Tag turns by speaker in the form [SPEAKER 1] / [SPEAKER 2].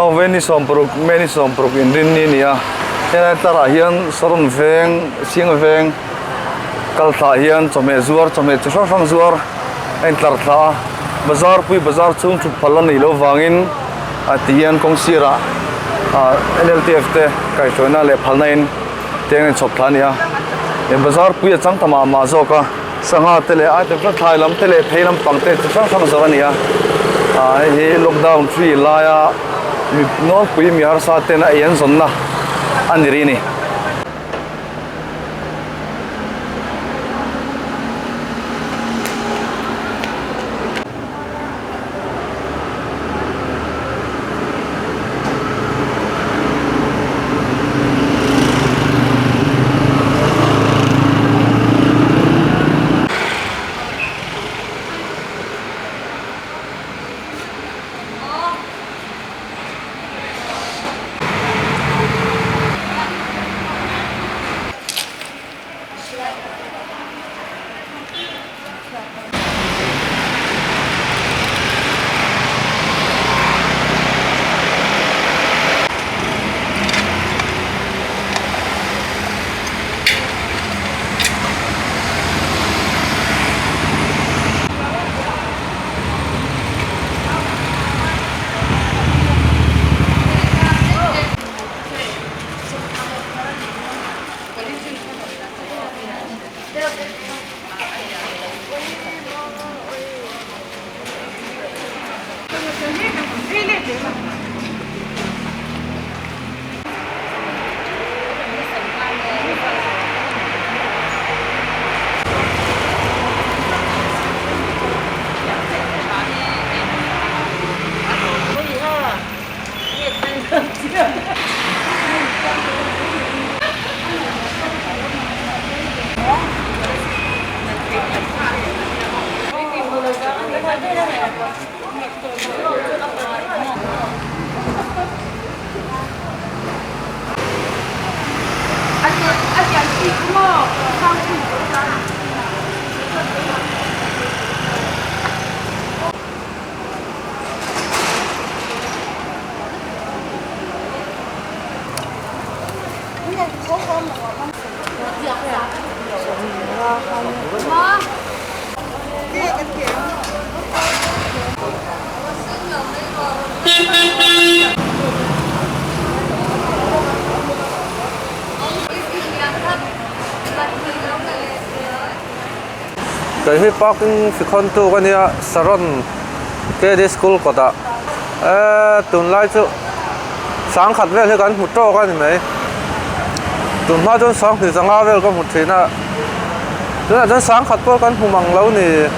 [SPEAKER 1] oh veni somprok meni somprok in rin ni nia hena tara hian saron veng sing veng kal tha hian chome zuar chome chang sang zuar en tlar tha bazar pui bazar chung chu phalan nei lo wangin atian kong sira NLTF te kai chona le phalnain teng chop thania e bazar pui chang tama ma zoka sanga tele a te thai lam tele theilam pangte chang sang zawania he lockdown free laya no pui mi har sa te na yan zonna aniri ni
[SPEAKER 2] cái hi parking phi khon tu cái này saron cái đi school có ta tuần lai chu sáng khát về thì cái một trâu cái này mấy tuần mai cho sáng thì sáng ngao về có một thế na tức là cho sáng khát qua cái hùng bằng lâu này